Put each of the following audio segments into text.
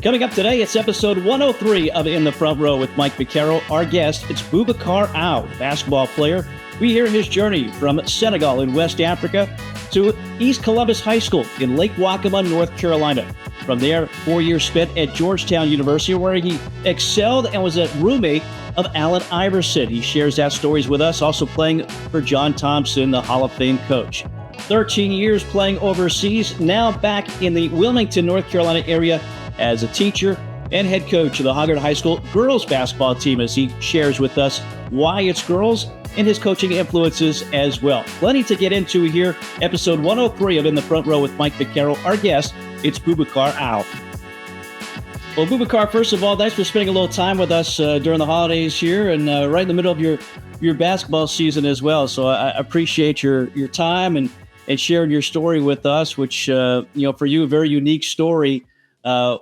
Coming up today, it's episode 103 of In the Front Row with Mike Vaccaro. Our guest, it's Boubacar Aw, basketball player. We hear his journey from Senegal in West Africa to East Columbus High School in Lake Waccamaw, North Carolina. From there, 4 years spent at Georgetown University, where he excelled and was a roommate of Allen Iverson. He shares that stories with us, also playing for John Thompson, the Hall of Fame coach. 13 years playing overseas, now back in the Wilmington, North Carolina area as a teacher and head coach of the Hoggard High School girls basketball team, as he shares with us why it's girls and his coaching influences as well. Plenty to get into here. Episode 103 of In the Front Row with Mike Vaccaro. Our guest, it's Boubacar Aw. Well, Boubacar, first of all, thanks for spending a little time with us during the holidays here and right in the middle of your basketball season as well. So I appreciate your time and sharing your story with us, which, for you, a very unique story.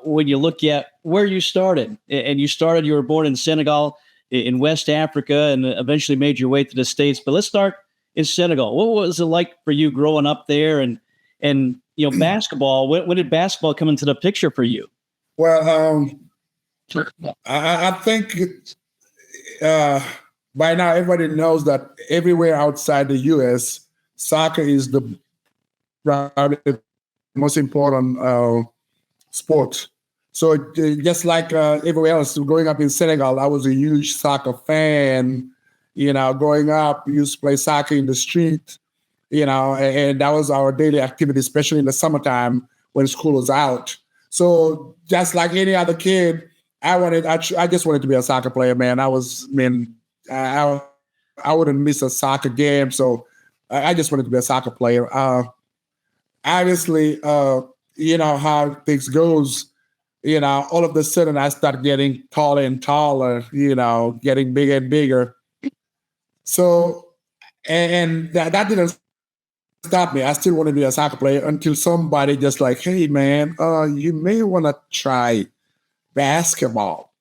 When you look at where you started, you were born in Senegal in West Africa and eventually made your way to the States. But let's start in Senegal. What was it like for you growing up there and basketball? When did basketball come into the picture for you? Well, I think by now everybody knows that everywhere outside the U.S., soccer is the most important sport. So just like everywhere else, growing up in Senegal, I was a huge soccer fan. Growing up, we used to play soccer in the street, and that was our daily activity, especially in the summertime when school was out. So just like any other kid, I just wanted to be a soccer player, man. I wouldn't miss a soccer game. So I just wanted to be a soccer player. Obviously, how things goes, all of a sudden I start getting taller and taller, getting bigger and bigger. So, and that didn't stop me. I still want to be a soccer player until somebody just like, hey man, you may want to try basketball.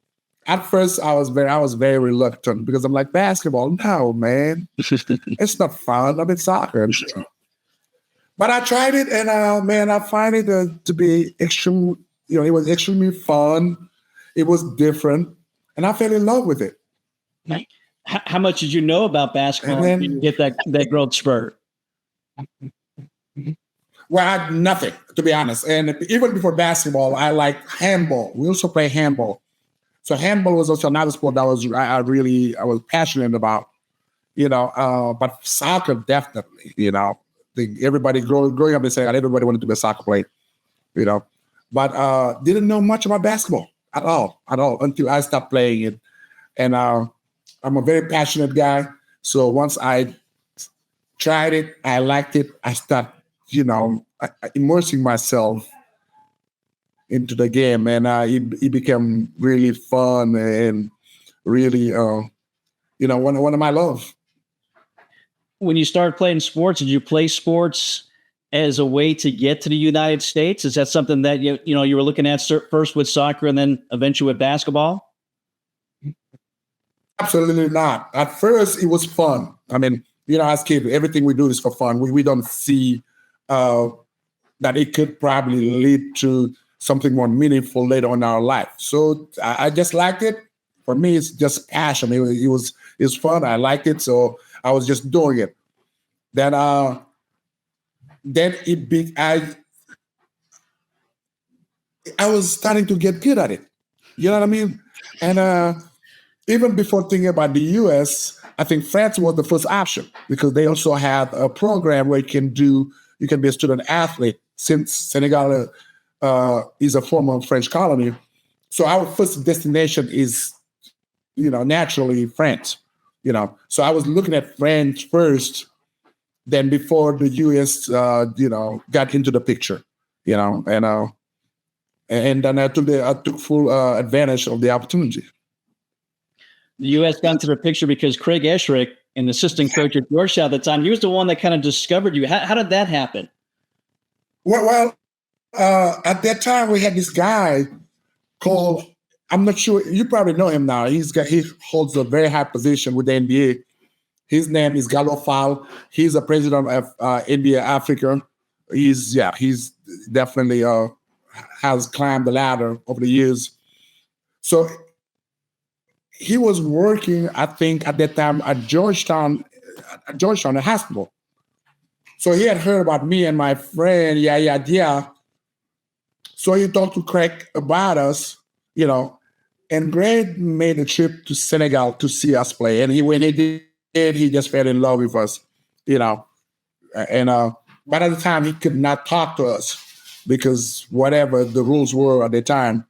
At first I was very reluctant because I'm like, basketball? No, man. It's not fun. I'm in soccer. But I tried it, and I find it to be extreme. It was extremely fun. It was different, and I fell in love with it. How much did you know about basketball when you get that growth spurt? Well, I had nothing, to be honest. And even before basketball, I liked handball. We also play handball. So handball was also another sport that I was passionate about. But soccer definitely. Everybody growing up in Senegal, everybody wanted to be a soccer player, but didn't know much about basketball at all until I stopped playing it. And I'm a very passionate guy. So once I tried it, I liked it. I started, immersing myself into the game, and it became really fun and really, one of my love. When you started playing sports, did you play sports as a way to get to the United States? Is that something that you were looking at first with soccer and then eventually with basketball? Absolutely not. At first, it was fun. I mean, as kids, everything we do is for fun. We don't see that it could probably lead to something more meaningful later on in our life. So I just liked it. For me, it's just passion. It was fun. I liked it, so I was just doing it. Then I was starting to get good at it. You know what I mean? And even before thinking about the U.S., I think France was the first option because they also had a program where you can be a student athlete, since Senegal is a former French colony. So our first destination is, naturally France. So I was looking at France first, then before the U.S., got into the picture, and then I took full advantage of the opportunity. The U.S. got into the picture because Craig Esherick, an assistant coach at Georgetown at the time, he was the one that kind of discovered you. How did that happen? Well, at that time we had this guy called, I'm not sure, you probably know him now. He holds a very high position with the NBA. His name is Gallo Fall. He's the president of NBA Africa. He's definitely has climbed the ladder over the years. So he was working, I think, at that time at Georgetown the hospital. So he had heard about me and my friend, yeah. So he talked to Craig about us, and Greg made a trip to Senegal to see us play. And when he did, he just fell in love with us, And but at the time, he could not talk to us because whatever the rules were at the time,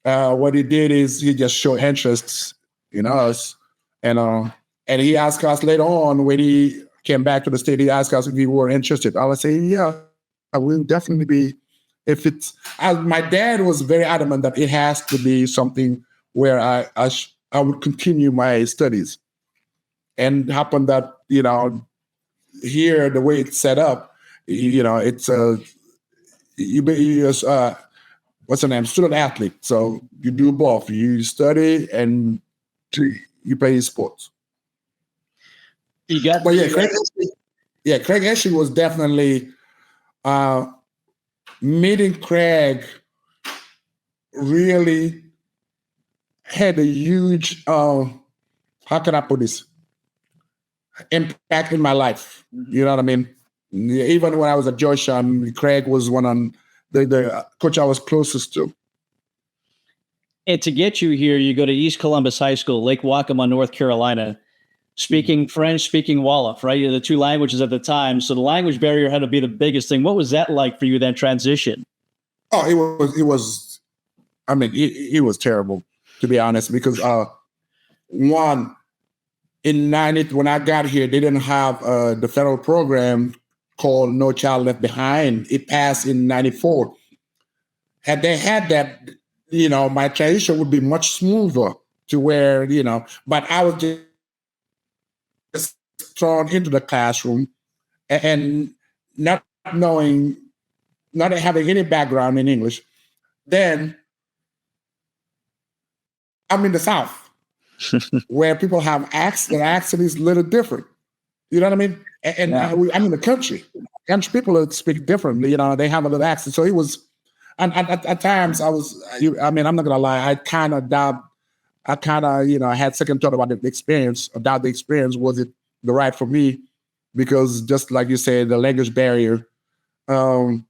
what he did is he just showed interest in us. And he asked us later on when he came back to the state, he asked us if we were interested. I would say, yeah, I will definitely be. If it's, my dad was very adamant that it has to be something where I would continue my studies. And happened that, here, the way it's set up, it's what's the name? Student athlete. So you do both. You study and you play sports. You got, but Craig Esherick was definitely meeting Craig. Really had a huge how can I put this, impact in my life. You know what I mean? Even when I was at Georgetown, Craig was one on the coach I was closest to. And to get you here, you go to East Columbus High School, Lake Waccamaw, North Carolina, speaking French, speaking Wolof, right? You're the two languages at the time. So the language barrier had to be the biggest thing. What was that like for you, that transition? Oh, it was, it was terrible, to be honest, because one, in 90, when I got here, they didn't have the federal program called No Child Left Behind. It passed in 94. Had they had that, my transition would be much smoother to where, but I was just thrown into the classroom and not having any background in English. Then I'm in the South. Where people have accent, the accent is a little different. You know what I mean? And yeah. I'm in the country. Country people speak differently. They have a little accent. So it was, and at times I'm not gonna lie, I kind of had second thought about the experience. About the experience, was it the right for me? Because just like you said, the language barrier. But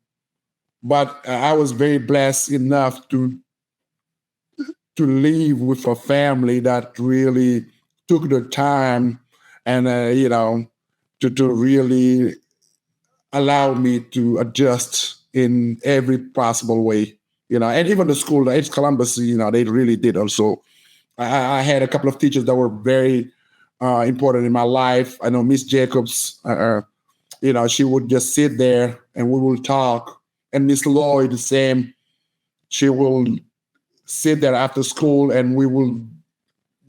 I was very blessed enough to live with a family that really took the time and, to really allow me to adjust in every possible way, and even the school, East Columbus, they really did also. I had a couple of teachers that were very important in my life. I know Miss Jacobs, she would just sit there and we will talk. And Miss Lloyd, the same, she will sit there after school and we will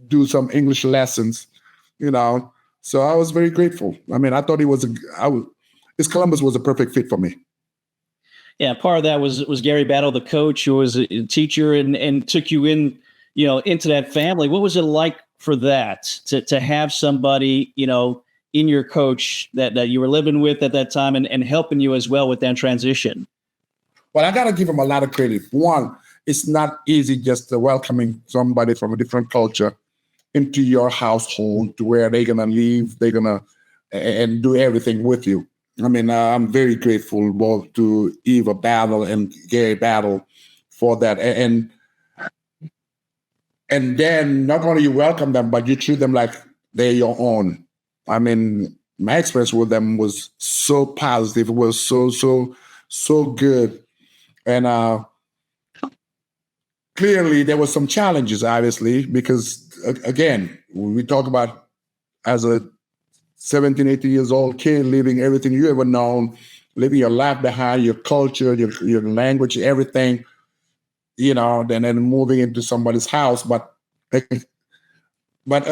do some English lessons, So I was very grateful. I thought East Columbus was a perfect fit for me. Yeah, part of that was Gary Battle, the coach, who was a teacher and took you in, into that family. What was it like for that, to have somebody, in your coach that you were living with at that time and helping you as well with that transition? Well, I got to give him a lot of credit. One, it's not easy just welcoming somebody from a different culture into your household to where they're going to live, they're going to and do everything with you. I'm very grateful both to Eva Battle and Gary Battle for that. And then not only you welcome them, but you treat them like they're your own. My experience with them was so positive. It was so good. And clearly, there were some challenges, obviously, because, again, when we talk about as a 17, 18 years old kid, leaving everything you ever known, leaving your life behind, your culture, your language, everything, then moving into somebody's house. But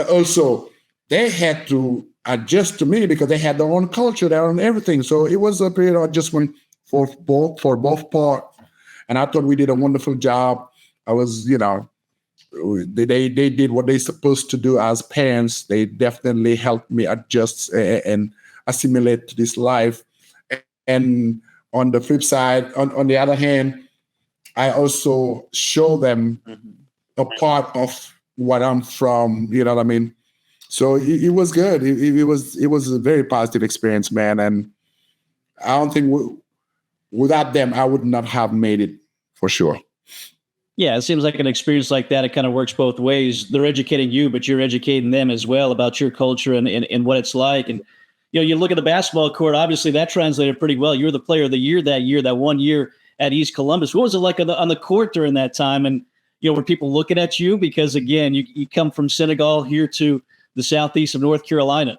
also, they had to adjust to me because they had their own culture, their own everything. So it was a period of adjustment for both parts. And I thought we did a wonderful job. I was, they did what they're supposed to do as parents. They definitely helped me adjust and assimilate to this life. And on the flip side, on the other hand, I also show them a part of what I'm from. You know what I mean? So it was good. It was a very positive experience, man. And I don't think without them, I would not have made it for sure. Yeah, it seems like an experience like that. It kind of works both ways. They're educating you, but you're educating them as well about your culture and what it's like. And, you look at the basketball court, obviously that translated pretty well. You were the player of the year, that 1 year at East Columbus. What was it like on the court during that time? And, were people looking at you? Because, again, you come from Senegal here to the southeast of North Carolina.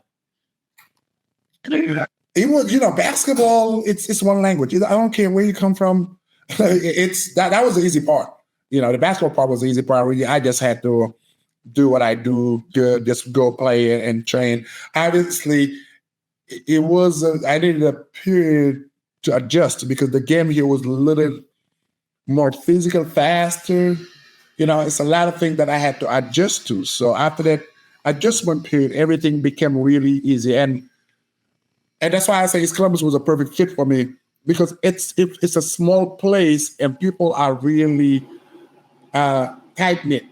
It was, basketball, it's one language. I don't care where you come from. It's that was the easy part. The basketball part was the easy part. Really, I just had to do what I do, just go play and train. Obviously, it was, I needed a period to adjust because the game here was a little more physical, faster. It's a lot of things that I had to adjust to. So after that adjustment period, everything became really easy. And that's why I say East Columbus was a perfect fit for me, because it's a small place and people are really tight-knit.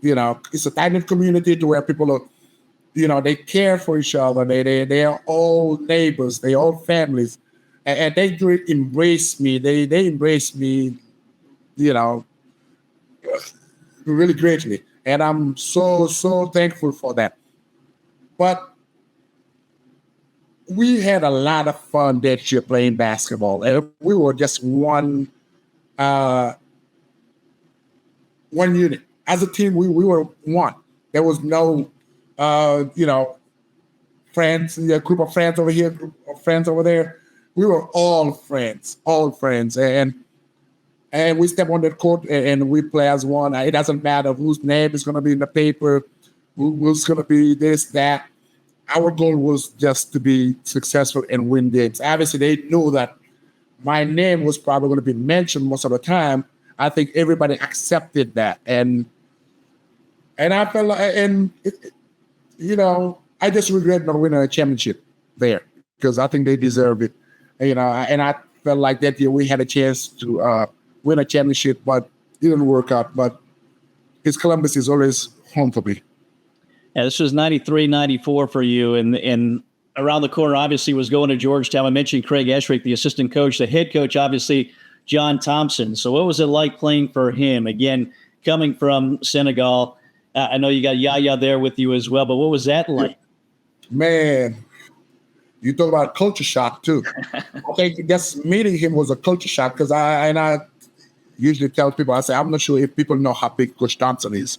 It's a tight-knit community to where people are, they care for each other. They are all neighbors. They all families. And they embrace me. They embrace me, really greatly. And I'm so thankful for that. But we had a lot of fun that year playing basketball. And we were just one unit. As a team, we were one. There was no, friends, a group of friends over here, group of friends over there. We were all friends. And we step on the court and we play as one. It doesn't matter whose name is going to be in the paper, who's going to be this, that. Our goal was just to be successful and win games. Obviously, they knew that my name was probably going to be mentioned most of the time. I think everybody accepted that. And I felt like, I just regret not winning a championship there because I think they deserve it. And I felt like that year we had a chance to win a championship, but it didn't work out. But East Columbus is always home for me. Yeah, this was 93, 94 for you. And around the corner, obviously, was going to Georgetown. I mentioned Craig Esherick, the assistant coach, the head coach, obviously, John Thompson. So what was it like playing for him? Again, coming from Senegal, I know you got Yaya there with you as well, but what was that like? Man, you talk about culture shock too. I think just meeting him was a culture shock because I usually tell people, I say, I'm not sure if people know how big Coach Thompson is.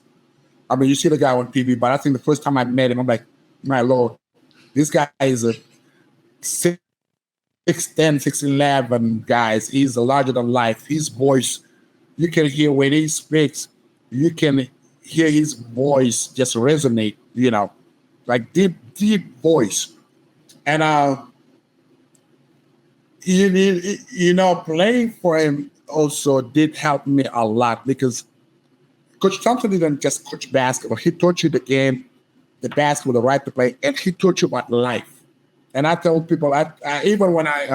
I mean, you see the guy on TV, but I think the first time I met him, I'm like, my Lord, this guy is a 6'10", 6'11", guys. He's larger than life. His voice, you can hear when he speaks, you can hear his voice just resonate, like deep voice. And, playing for him also did help me a lot because Coach Thompson didn't just coach basketball. He taught you the game, the basketball, the right to play, and he taught you about life. And I tell people, even when I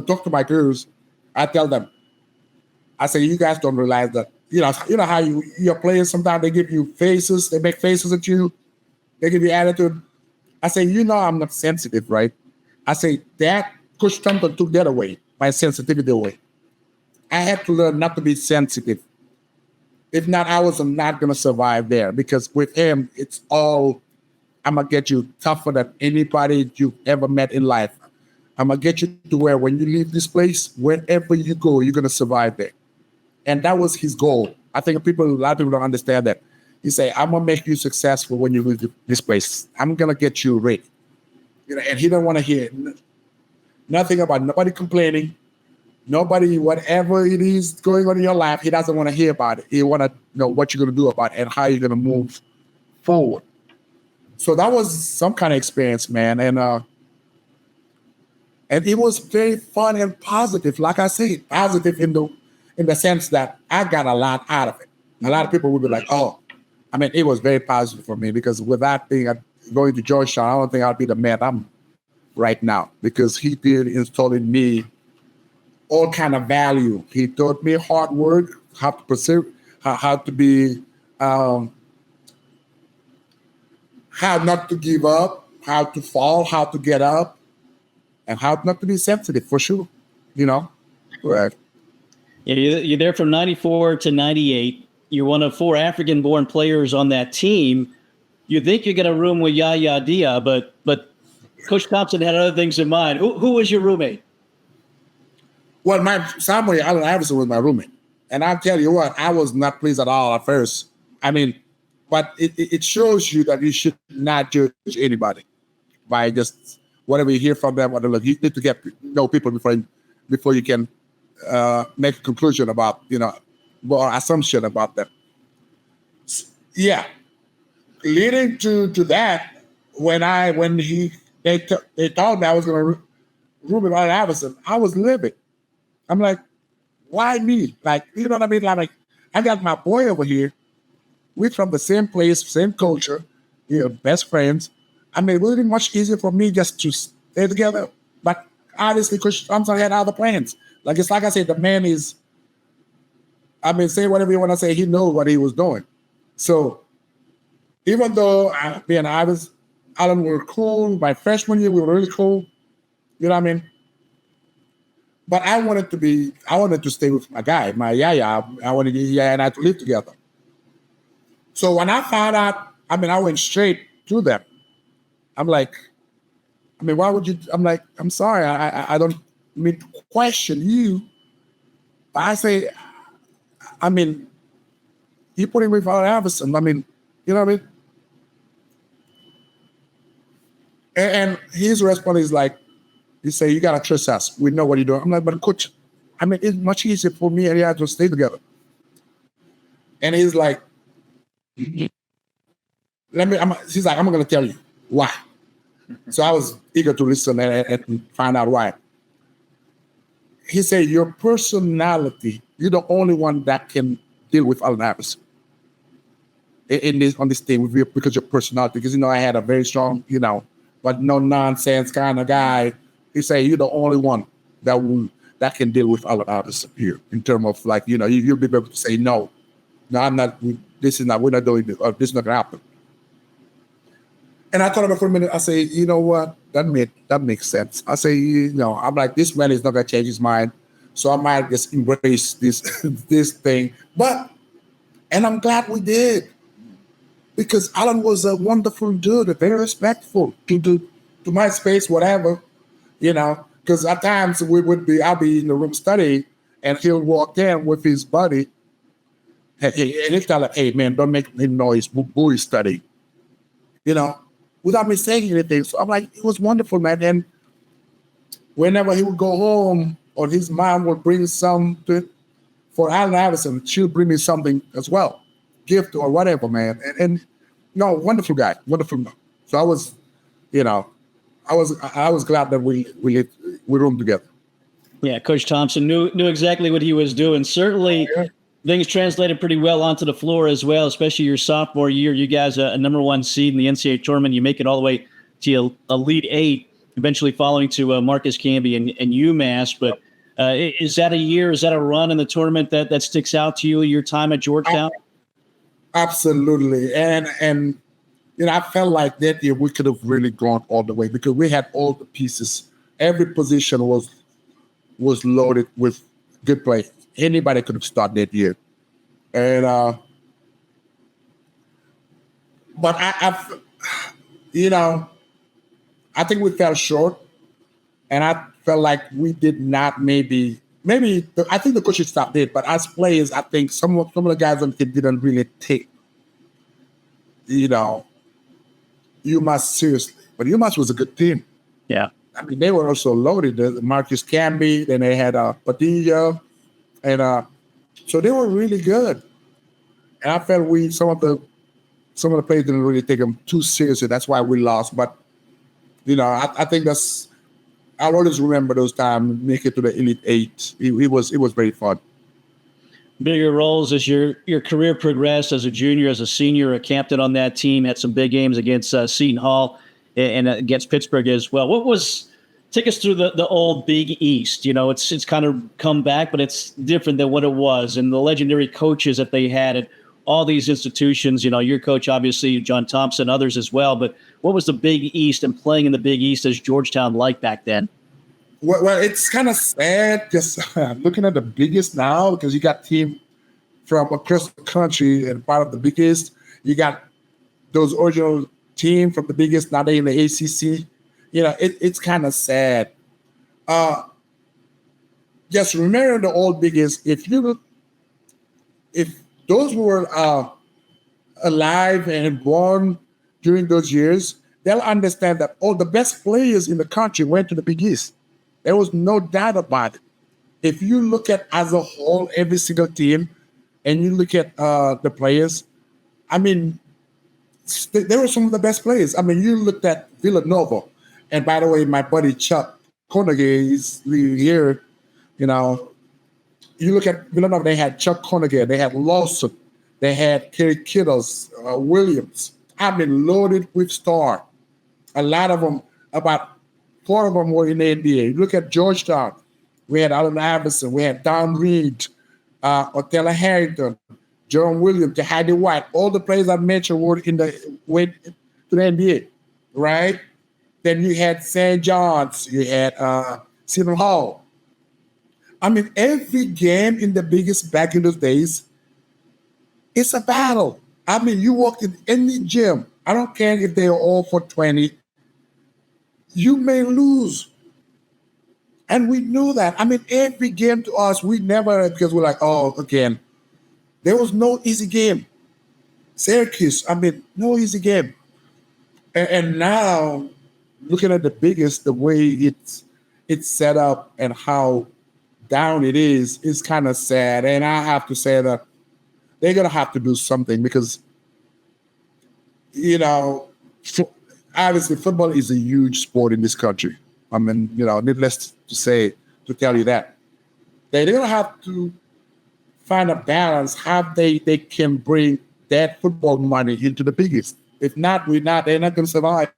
talk to my girls, I tell them, I say, you guys don't realize that, you know how your players, sometimes they give you faces, they make faces at you, they give you attitude. I say, I'm not sensitive, right? I say, that Coach Thompson took that away, my sensitivity away. I had to learn not to be sensitive. If not, I was not going to survive there because with him, it's all, I'm going to get you tougher than anybody you've ever met in life. I'm going to get you to where when you leave this place, wherever you go, you're going to survive there. And that was his goal. I think a lot of people don't understand that. He say, I'm going to make you successful when you leave this place. I'm going to get you ready. And he don't want to hear nothing about nobody complaining. Nobody, whatever it is going on in your life, he doesn't want to hear about it. He want to know what you're going to do about it and how you're going to move forward. So that was some kind of experience, man. And it was very fun and positive. Like I said, positive in the sense that I got a lot out of it. A lot of people would be like, oh, I mean, it was very positive for me because without going to Georgetown, I don't think I'd be the man I'm right now because he did install in me all kind of value. He taught me hard work, to pursue, how to be, how not to give up, how to fall, how to get up, and how not to be sensitive, for sure. Right. Yeah, you're there from 94 to 98. You're one of 4 African-born players on that team. You think you're going to room with Yaya Dia, but Coach Thompson had other things in mind. Who was your roommate? Well, my Samuel Allen Iverson was my roommate. And I'll tell you what, I was not pleased at all at first. I mean, but it shows you that you should not judge anybody by just whatever you hear from them. Whatever. You need to get know people before you can make a conclusion about, or assumption about them. Yeah. Leading to that, when they told me I was going to room with Allen Iverson, I was livid. I'm like, why me? Like, you know what I mean? Like, I got my boy over here. We're from the same place, same culture, best friends. I mean, it would have been much easier for me just to stay together. But obviously, Coach Thompson had other plans. Like, it's like I said, the man is, say whatever you want to say, he knows what he was doing. So, even though me and Allen were cool, my freshman year, we were really cool. You know what I mean? But I wanted to stay with my guy, my Yaya. I wanted Yaya and I to live together. So when I found out, I went straight to them. I'm like, why would you? I'm like, I'm sorry. I don't mean to question you. But I say, you put him with Allen Iverson. You know what I mean? And his response is like, you say, you got to trust us. We know what you're doing. I'm like, but coach, it's much easier for me and you to stay together. And he's like, he's like, I'm going to tell you why. So I was eager to listen and find out why. He said, your personality, you're the only one that can deal with Allen Iverson on this team because your personality. Because, I had a very strong, but no nonsense kind of guy. He say you're the only one that can deal with Allen Iverson here in terms of like, you'll be able to say no, I'm not. This is not. We're not doing this. Or this is not gonna happen. And I thought about it for a minute. I say, you know what? That makes sense. I say, I'm like, this man is not gonna change his mind, so I might just embrace this this thing. And I'm glad we did, because Allen was a wonderful dude, very respectful to my space, whatever. Because at times I'll be in the room studying, and he'll walk in with his buddy, and he'll tell him, hey, man, don't make any noise, Boo is studying, without me saying anything. So I'm like, it was wonderful, man. And whenever he would go home, or his mom would bring something for Allen Iverson, she'll bring me something as well, gift or whatever, man. And wonderful guy, wonderful. So I was, I was glad that we roomed together. Yeah, Coach Thompson knew exactly what he was doing. Certainly, things translated pretty well onto the floor as well, especially your sophomore year. You guys a number 1 seed in the NCAA tournament. You make it all the way to Elite 8, eventually following to Marcus Camby and UMass. But is that a run in the tournament that sticks out to you, your time at Georgetown? Absolutely. And I felt like that year we could have really gone all the way because we had all the pieces. Every position was loaded with good players. Anybody could have started that year. And but I think we fell short, and I felt like we did not maybe I think the coaching staff did, but as players, I think some of the guys on the team didn't really take UMass seriously. But UMass was a good team. Yeah. They were also loaded. Marcus Camby, then they had Padilla, and so they were really good. And I felt some of the players didn't really take them too seriously. That's why we lost. But I think I'll always remember those times, make it to the Elite 8. It was very fun. Bigger roles as your career progressed as a junior, as a senior, a captain on that team, had some big games against Seton Hall and against Pittsburgh as well. What was Take us through the old Big East. It's kind of come back, but it's different than what it was. And the legendary coaches that they had at all these institutions, your coach, obviously, John Thompson, others as well. But what was the Big East and playing in the Big East as Georgetown like back then? Well, it's kind of sad just looking at the biggest now, because you got teams from across the country and part of the Big East. You got those original team from the biggest, now they're in the ACC. It's kind of sad. Just remember the old Big East. If those who were alive and born during those years, they'll understand that all the best players in the country went to the Big East. There was no doubt about it. If you look at as a whole every single team, and you look at the players, I mean, they were some of the best players. I mean, you looked at Villanova, and by the way, my buddy Chuck Conagay is here. You look at Villanova, they had Chuck Conagay, they had Lawson, they had Kerry Kittles, Williams. I've been loaded with stars. A lot of them, about 4 of them were in the NBA. You look at Georgetown, we had Allen Iverson, we had Don Reed, Othello Harrington, Jerome Williams, Heidi White. All the players I mentioned went to the NBA, right? Then you had St. John's, you had Seton Hall. I mean, every game in the biggest back in those days, it's a battle. I mean, you walk in any gym, I don't care if they are all for 20, you may lose. And we knew that. I mean, every game to us, we never, because we're like, oh, again. There was no easy game. Syracuse, I mean, no easy game. And now, looking at the biggest, the way it's set up and how down it is kind of sad. And I have to say that they're going to have to do something because, obviously football is a huge sport in this country. I mean, needless to tell you that. They're going to have to find a balance how they can bring that football money into the biggest. If not, they're not going to survive.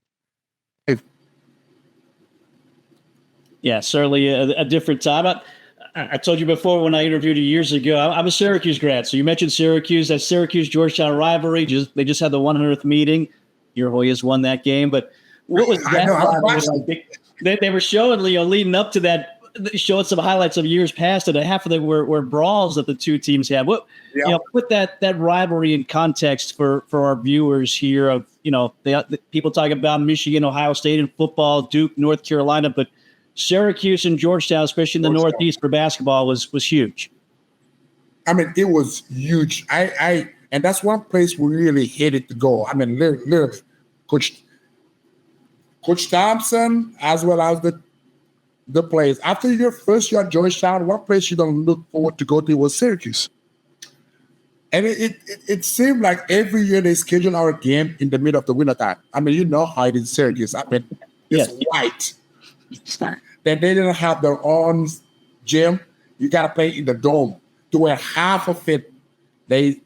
Yeah, certainly a different time. I told you before when I interviewed you years ago, I'm a Syracuse grad. So you mentioned Syracuse, that Syracuse-Georgetown rivalry. They just had the 100th meeting. Your Hoyas won that game. But what was that? They were showing, leading up to that, showing some highlights of years past, and half of them were brawls that the two teams had. Put that rivalry in context for our viewers here of, the people talking about Michigan, Ohio State in football, Duke, North Carolina, but Syracuse and Georgetown, especially in the Northeast for basketball, was huge. I mean, it was huge. And that's one place we really hated to go. I mean, literally, Coach Thompson, as well as the players. After your first year at Georgetown, one place you don't look forward to go to was Syracuse. And it seemed like every year they schedule our game in the middle of the wintertime. I mean, you know how it is in Syracuse. I mean, it's white. Then they didn't have their own gym. You got to play in the dome to where half of it, it's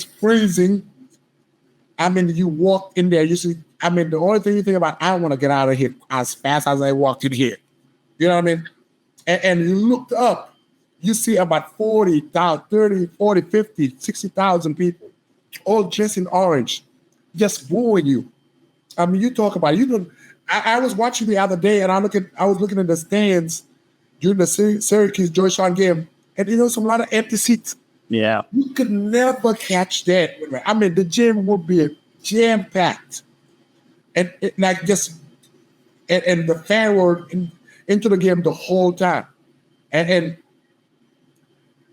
freezing. I mean, you walk in there, you see, the only thing you think about, I want to get out of here as fast as I walked in here. You know what I mean? And you looked up, you see about 40,000, 30, 40, 50, 60,000 people, all dressed in orange, just booing you. I mean, you talk about it. I was watching the other day, and I was looking at the stands during the Syracuse-Georgetown game, and there was a lot of empty seats. Yeah. You could never catch that. I mean, the gym would be jam-packed. And the fan were into the game the whole time. And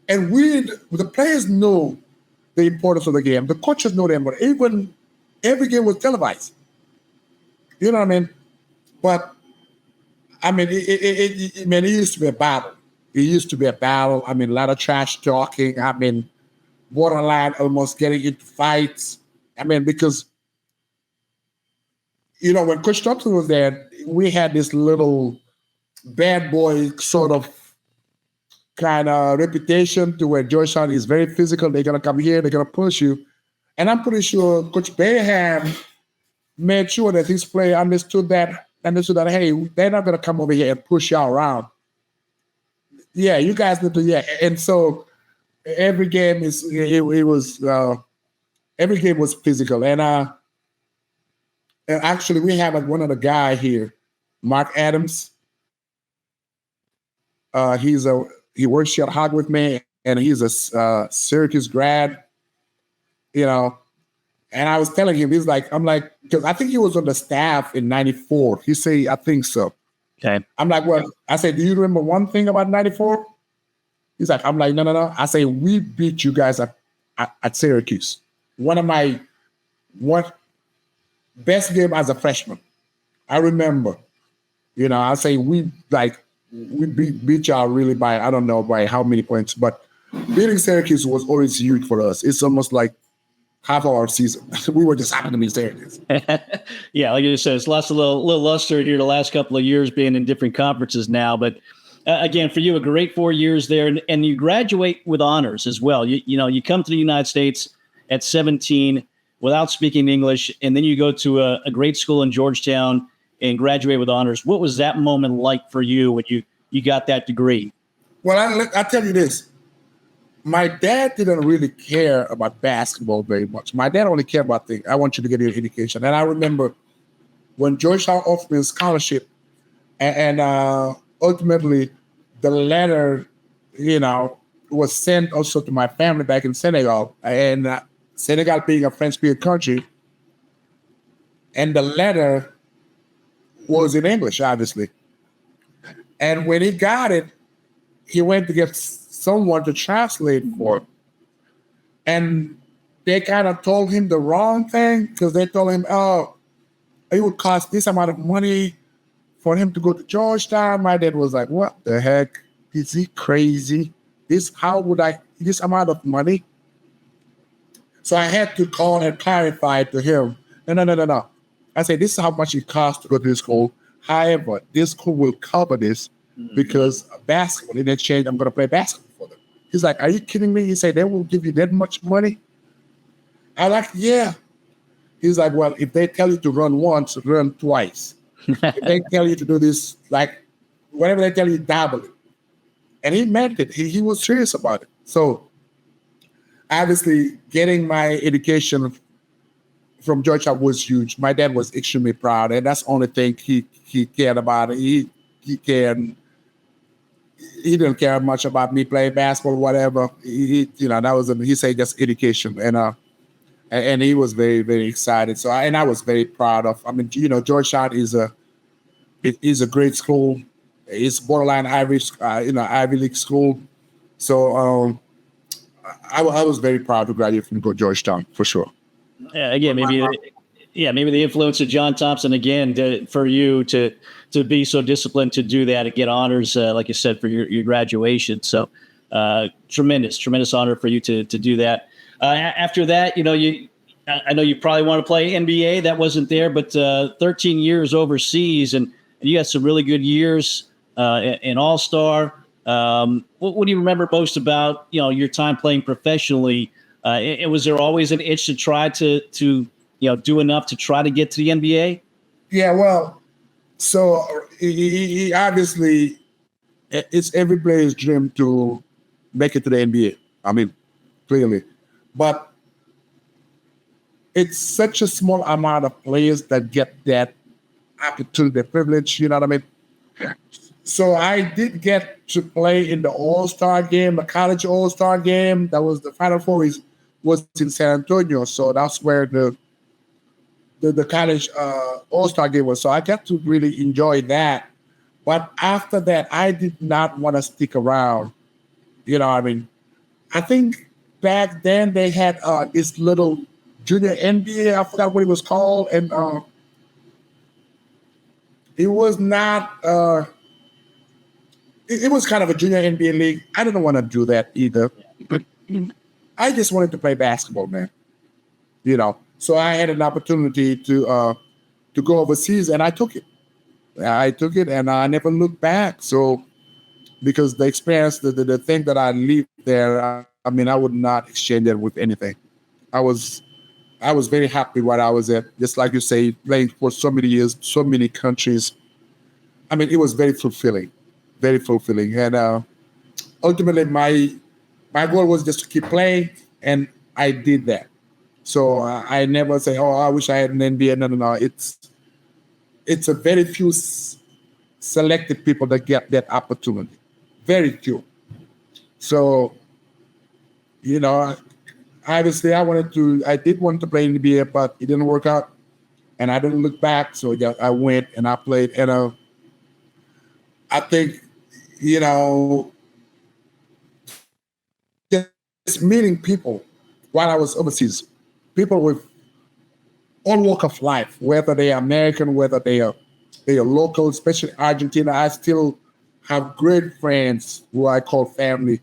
the players know the importance of the game. The coaches know them, but even every game was televised. You know what I mean? But I mean, it used to be a battle. It used to be a battle. I mean, a lot of trash talking. I mean, borderline almost getting into fights. I mean, because when Coach Thompson was there, we had this little bad boy sort of kind of reputation to where Georgetown is very physical. They're going to come here, they're going to push you. And I'm pretty sure Coach Bayham made sure that his player understood that understood that, hey, they're not going to come over here and push y'all around. Yeah, you guys need to, yeah. And so every game every game was physical. And actually, we have one other guy here, Mark Adams. He works here at Hoggard with me, and he's a Syracuse grad. And I was telling him, I'm like, because I think he was on the staff in '94. He said, I think so. Okay. I'm like, well, I said, do you remember one thing about '94? He's like, I'm like, no. I say, we beat you guys at Syracuse. One of my best game as a freshman. I remember, I say we beat y'all really by, I don't know by how many points, but beating Syracuse was always huge for us. It's almost like half of our season. We were just happy to be Syracuse. Yeah, like you said, it's lost a little luster here the last couple of years being in different conferences now. But again, for you, a great 4 years there, and you graduate with honors as well. You come to the United States at 17 without speaking English, and then you go to a great school in Georgetown and graduate with honors. What was that moment like for you when you got that degree? Well, I'll tell you this. My dad didn't really care about basketball very much. My dad only cared about things. I want you to get your education. And I remember when Georgetown offered me a scholarship, and ultimately the letter, was sent also to my family back in Senegal. And Senegal being a French-speaking country, and the letter was in English, obviously. And when he got it, he went to get someone to translate for him. And they kind of told him the wrong thing, because they told him, oh, it would cost this amount of money for him to go to Georgetown. My dad was like, what the heck? Is he crazy? This amount of money? So I had to call and clarify to him, no. I said, this is how much it costs to go to this school. However, this school will cover this because basketball, in exchange, I'm going to play basketball for them. He's like, are you kidding me? He said, they will give you that much money? I'm like, yeah. He's like, well, if they tell you to run once, run twice. If they tell you to do this, like, whatever they tell you, double it. And he meant it. He was serious about it. So, obviously, getting my education from Georgetown was huge. My dad was extremely proud, and that's the only thing he cared about. He didn't care much about me playing basketball or whatever. He said just education, and he was very, very excited. So I was very proud of. I mean, Georgetown is a great school. It's borderline Ivy League school. So I was very proud to graduate from Georgetown for sure. Yeah, again, maybe the influence of John Thompson again for you to be so disciplined to do that and get honors, like you said, for your graduation. So tremendous honor for you to do that. After that, I know you probably want to play NBA. That wasn't there, but 13 years overseas, and you had some really good years in All-Star. What do you remember most about your time playing professionally? Was there always an itch to try to do enough to try to get to the NBA? Yeah, well, so he obviously, it's every player's dream to make it to the NBA. I mean, clearly. But it's such a small amount of players that get that opportunity, privilege, you know what I mean? So I did get to play in the All-Star game, the college All-Star game. That was the Final Four was in San Antonio. So that's where the college All-Star game was. So I got to really enjoy that. But after that, I did not want to stick around. You know what I mean? I think back then they had this little junior NBA. I forgot what it was called. And it was not... It was kind of a junior NBA league. I didn't want to do that either. But I just wanted to play basketball, man. So I had an opportunity to go overseas, and I took it. And I never looked back. So because the experience, the thing that I lived there, I would not exchange it with anything. I was I was very happy where I was at. Just like you say, playing for so many years, so many countries. I mean, it was very fulfilling, very fulfilling. And ultimately, my goal was just to keep playing, and I did that. So I never say, "Oh, I wish I had an NBA." No, no, no. It's a very few selected people that get that opportunity. Very few. So, you know, obviously, I did want to play in the NBA, but it didn't work out, and I didn't look back. So yeah, I went and I played. And I think, you know, just meeting people while I was overseas, people with all walk of life, whether they are American, whether they are local, especially Argentina. I still have great friends who I call family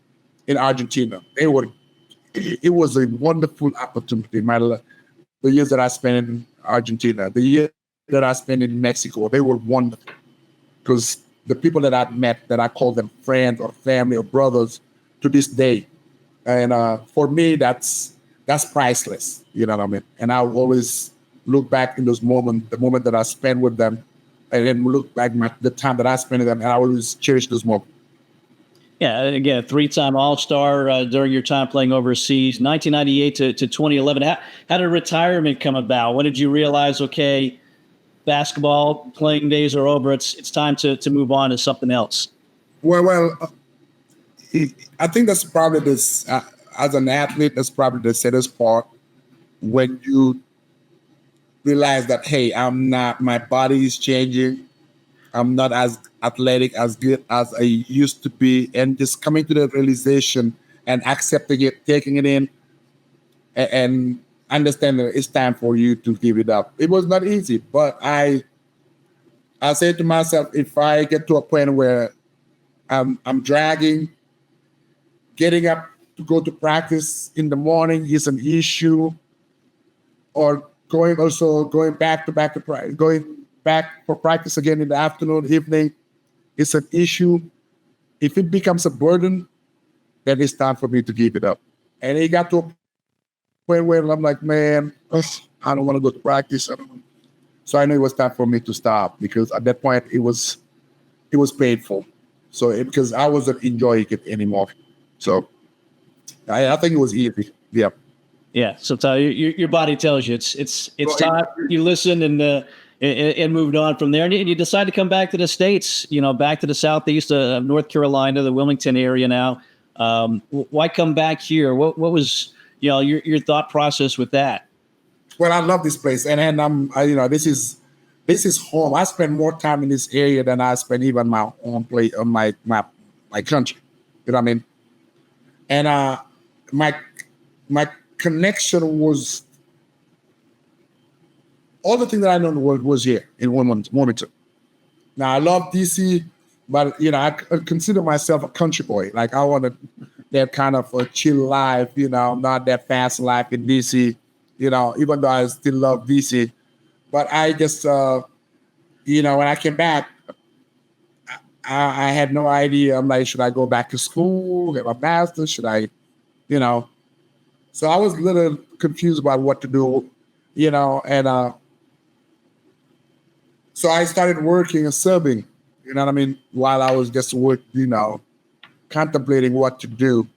in Argentina. It was a wonderful opportunity. The years that I spent in Argentina, the year that I spent in Mexico, they were wonderful because the people that I met, that I call them friends or family or brothers to this day. And for me, that's priceless. You know what I mean? And I always look back in those moments, the moment that I spent with them, and then look back the time that I spent with them, and I always cherish those moments. Yeah, again, a three-time All-Star during your time playing overseas, 1998 to 2011. How did retirement come about? When did you realize, okay, basketball playing days are over, it's time to move on to something else? Well, I think that's probably this, as an athlete, that's probably the saddest part when you realize that, hey, my body is changing. I'm not as athletic, as good as I used to be. And just coming to the realization and accepting it, taking it in, and understanding that it's time for you to give it up. It was not easy, but I said to myself, if I get to a point where I'm dragging, getting up to go to practice in the morning is an issue, or going back for practice again in the afternoon, evening, is an issue. If it becomes a burden, then it's time for me to give it up. And it got to a point where I'm like, man, I don't want to go to practice. So I knew it was time for me to stop, because at that point it was painful. So because I wasn't enjoying it anymore. So I think it was easy. Yeah. Yeah. Sometimes your body tells you it's time. You listen and moved on from there. And you decide to come back to the States, back to the Southeast of North Carolina, the Wilmington area now. Why come back here? What was, your thought process with that? Well, I love this place. And this is home. I spend more time in this area than I spend even my own place, my country. You know what I mean? And my connection was, all the things that I know in the world was here in Wilmington. Now I love DC, but I consider myself a country boy. Like I wanted that kind of a chill life, not that fast life in DC. Even though I still love DC, but I just when I came back, I had no idea. I'm like, should I go back to school, get my master's? Should I, So I was a little confused about what to do, and so I started working and serving, while I was just contemplating what to do,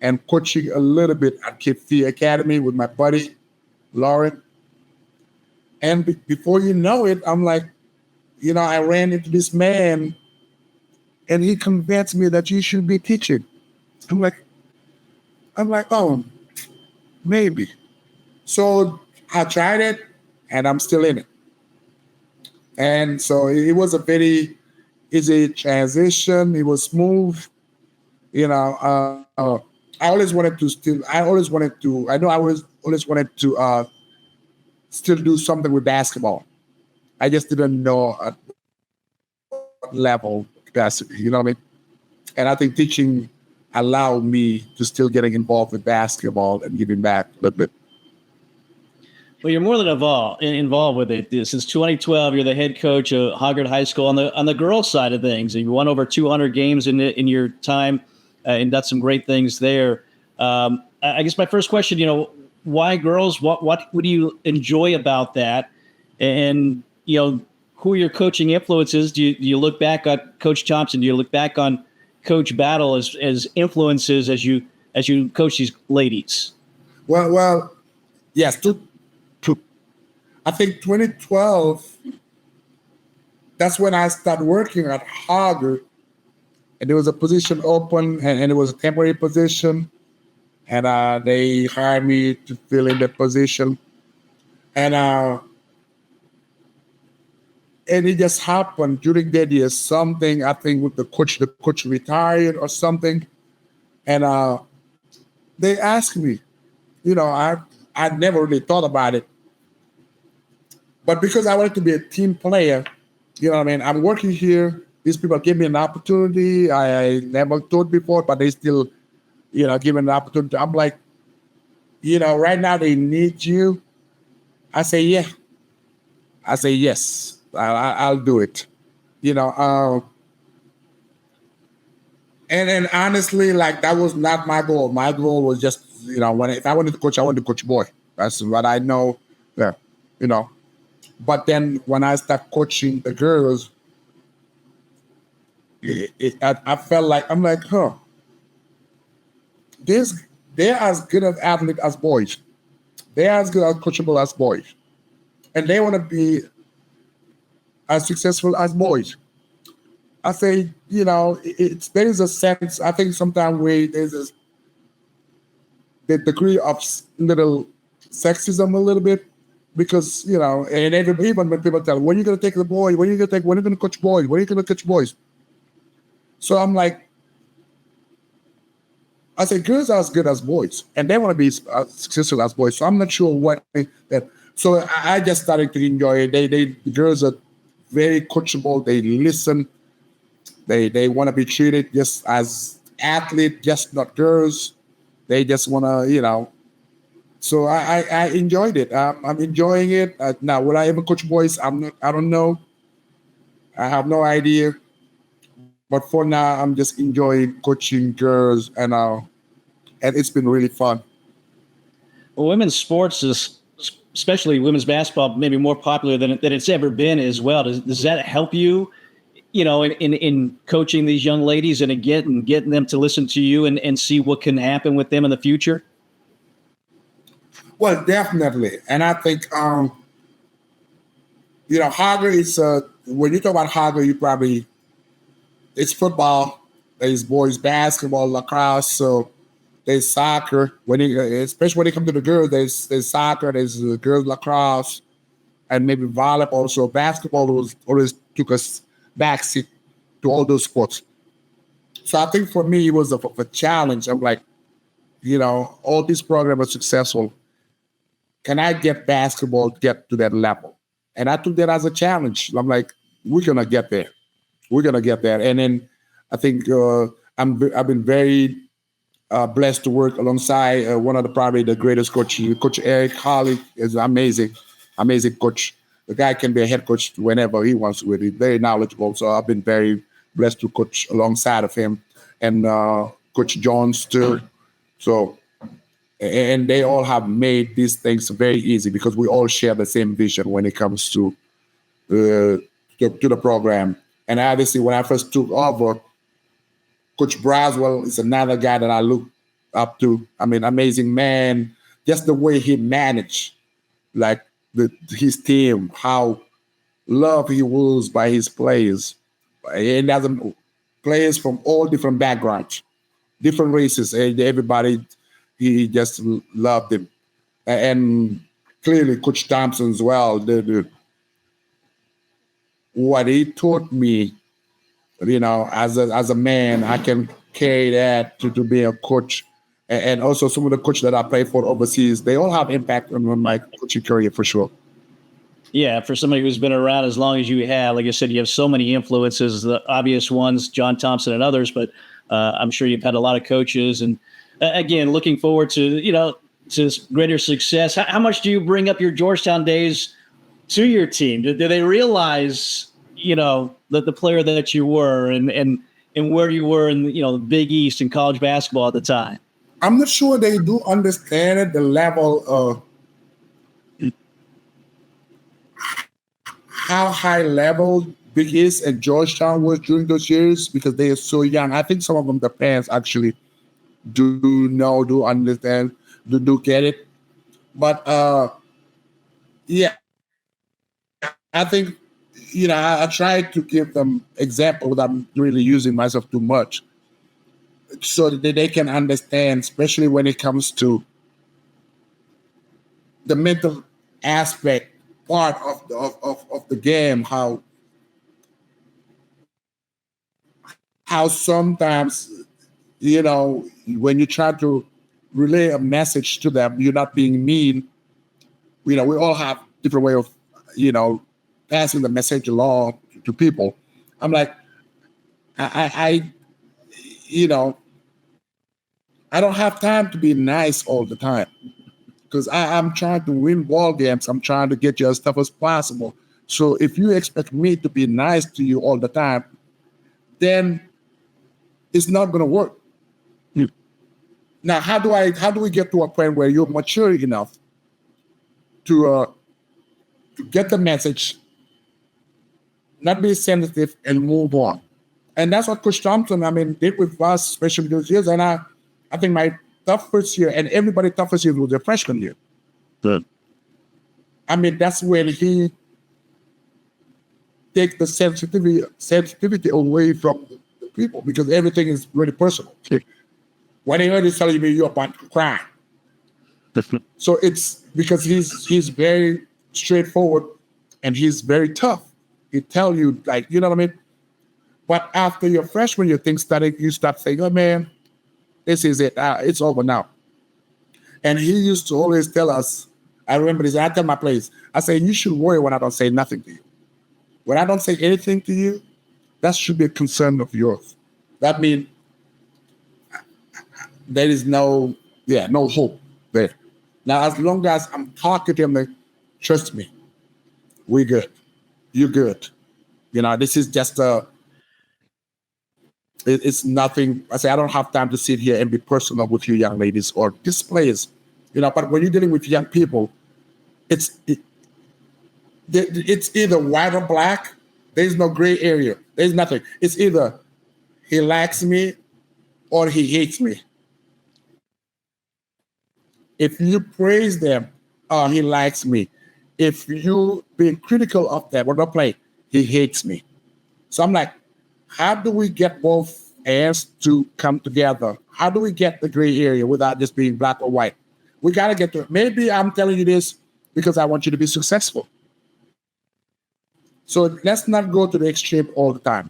and coaching a little bit at Cape Fear Academy with my buddy, Lauren. And before you know it, I'm like, I ran into this man, and he convinced me that you should be teaching. I'm like, oh, maybe. So I tried it, and I'm still in it. And so it was a very easy transition. It was smooth. I always wanted to still do something with basketball. I just didn't know at what level capacity, you know what I mean? And I think teaching allowed me to still getting involved with basketball and giving back a little bit. Well, you're more than involved with it. Since 2012, you're the head coach of Hoggard High School on the girls' side of things. You won over 200 games in your time, and done some great things there. I guess my first question, why girls? What do you enjoy about that? And who are your coaching influences? Do you look back at Coach Thompson? Do you look back on Coach Battle as influences as you coach these ladies? Well, yes. I think 2012. That's when I started working at Hoggard, and there was a position open, and it was a temporary position, and they hired me to fill in the position, and it just happened during that year. Something, I think, with the coach retired or something, and they asked me. I never really thought about it, but because I wanted to be a team player. You know what I mean? I'm working here. These people give me an opportunity I never thought before, but they still, give me an opportunity. I'm like, right now they need you. I say, yeah. I say, yes, I'll do it. And then honestly, like, that was not my goal. My goal was just, if I wanted to coach, I wanted to coach boy. That's what I know. Yeah, But then when I start coaching the girls, I felt like, I'm like, they're as good as athletes as boys. They're as good as coachable as boys. And they want to be as successful as boys. I say, there is a sense, I think sometimes there's the degree of little sexism a little bit. Because, and even when people tell, when are you going to take the boy? When are you going to coach boys? When are you going to coach boys? So I'm like, I say, girls are as good as boys. And they want to be successful as boys. So I'm not sure what that. So I just started to enjoy it. The girls are very coachable. They listen. They want to be treated just as athletes, just not girls. They just want to, So I enjoyed it. I'm enjoying it. Now, will I ever coach boys? I don't know. I have no idea. But for now, I'm just enjoying coaching girls, and it's been really fun. Well, women's sports is, especially women's basketball, maybe more popular than it's ever been as well. Does that help you, in coaching these young ladies and getting them to listen to you and see what can happen with them in the future? Well, definitely. And I think, Hoggard is, when you talk about Hoggard, it's football, there's boys basketball, lacrosse, so there's soccer. Especially when it comes to the girls, there's soccer, there's girls lacrosse, and maybe volleyball. So basketball always took us backseat to all those sports. So I think for me, it was a challenge. I'm like, all these programs are successful. Can I get get to that level? And I took that as a challenge. I'm like, we're going to get there. We're going to get there. And then I think I've been very blessed to work alongside one of probably the greatest coach. Coach Eric Holly is amazing coach. The guy can be a head coach whenever he wants to. He's very knowledgeable. So I've been very blessed to coach alongside of him. And Coach Jones too. So, and they all have made these things very easy because we all share the same vision when it comes to the program. And obviously, when I first took over, Coach Braswell is another guy that I look up to. I mean, amazing man. Just the way he managed, like his team, how loved he was by his players, and players from all different backgrounds, different races, and everybody. He just loved him, and clearly Coach Thompson as well. What he taught me, as a man, I can carry that to be a coach, and also some of the coaches that I play for overseas, they all have impact on my coaching career for sure. Yeah, for somebody who's been around as long as you have, like I said, you have so many influences, the obvious ones, John Thompson and others, but I'm sure you've had a lot of coaches. And again, looking forward to, to greater success. How much do you bring up your Georgetown days to your team? Do they realize, that the player that you were and where you were in, the Big East and college basketball at the time? I'm not sure they do understand the level of how high level Big East and Georgetown was during those years because they are so young. I think some of them, the fans actually do know, do understand, do get it. But yeah, I think, I try to give them example without really using myself too much so that they can understand, especially when it comes to the mental aspect part of the game, how sometimes, when you try to relay a message to them, you're not being mean. We all have different way of, passing the message along to people. I'm like, I don't have time to be nice all the time because I'm trying to win ball games. I'm trying to get you as tough as possible. So if you expect me to be nice to you all the time, then it's not going to work. Now, how do we get to a point where you're mature enough to get the message, not be sensitive, and move on? And that's what Coach Thompson, did with us, especially those years. And I think my toughest year, and everybody's toughest year, was their freshman year. Good. That's when he takes the sensitivity away from the people because everything is really personal. When he heard he's telling me you're about to cry. So it's because he's very straightforward and he's very tough. He tell you, like, you know what I mean? But after your freshman year, things started, you start saying, oh man, this is it. It's over now. And he used to always tell us, I remember this, I tell my players, I say, you should worry when I don't say nothing to you. When I don't say anything to you, that should be a concern of yours. That means there is no hope there. Now, as long as I'm talking to him, like, trust me, we're good. You're good. This is just it's nothing. I say, I don't have time to sit here and be personal with you young ladies or just players. But when you're dealing with young people, it's either white or black. There's no gray area. There's nothing. It's either he likes me or he hates me. If you praise them, he likes me. If you being critical of them or not play, he hates me. So I'm like, how do we get both ends to come together? How do we get the gray area without just being black or white? We got to get to it. Maybe I'm telling you this because I want you to be successful. So let's not go to the extreme all the time.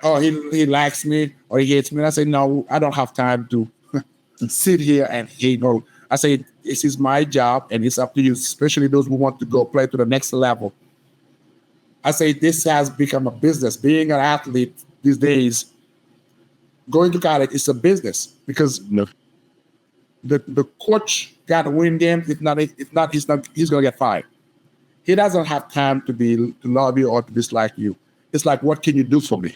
Oh, he likes me or he hates me. And I say, no, I don't have time to sit here and hate. No, I say, this is my job and it's up to you, especially those who want to go play to the next level. I say, this has become a business. Being an athlete these days, going to college is a business because the coach got to win games. If not, he's going to get fired. He doesn't have time to love you or to dislike you. It's like, what can you do for me?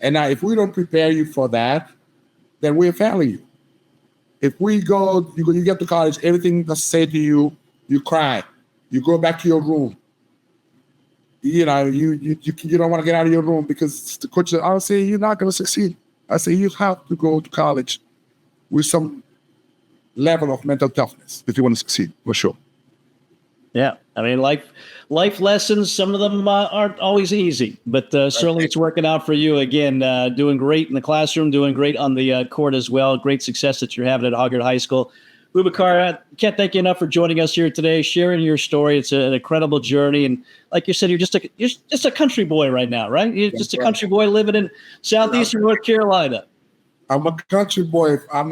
And now, if we don't prepare you for that, then we're failing you. If we go, you get to college, everything that's said to you, you cry. You go back to your room. You don't want to get out of your room because the coach said, I'll say, you're not going to succeed. I say, you have to go to college with some level of mental toughness if you want to succeed, for sure. Yeah, life lessons, some of them aren't always easy, but certainly it's working out for you. Again, doing great in the classroom, doing great on the court as well. Great success that you're having at Hoggard High School. Boubacar, can't thank you enough for joining us here today, sharing your story. It's an incredible journey. And like you said, you're just a country boy right now, right? You're just a country boy living in Southeastern North Carolina. I'm a country boy. I'm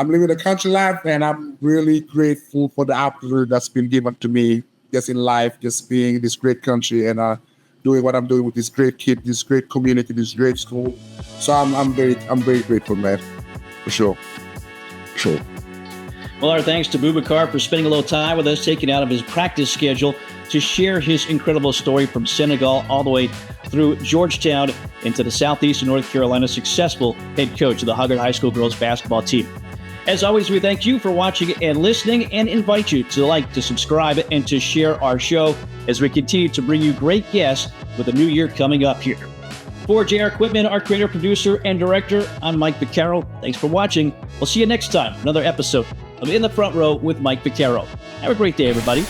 living a country life, and I'm really grateful for the opportunity that's been given to me just in life, just being in this great country and doing what I'm doing with this great kid, this great community, this great school. So I'm very grateful, man, for sure. Sure. Well, our thanks to Boubacar for spending a little time with us, taking out of his practice schedule to share his incredible story from Senegal all the way through Georgetown into the Southeastern North Carolina successful head coach of the Hoggard High School girls basketball team. As always, we thank you for watching and listening and invite you to like, to subscribe, and to share our show as we continue to bring you great guests with the new year coming up here. For JR Equipment, our creator, producer, and director, I'm Mike Vaccaro. Thanks for watching. We'll see you next time for another episode of In the Front Row with Mike Vaccaro. Have a great day, everybody.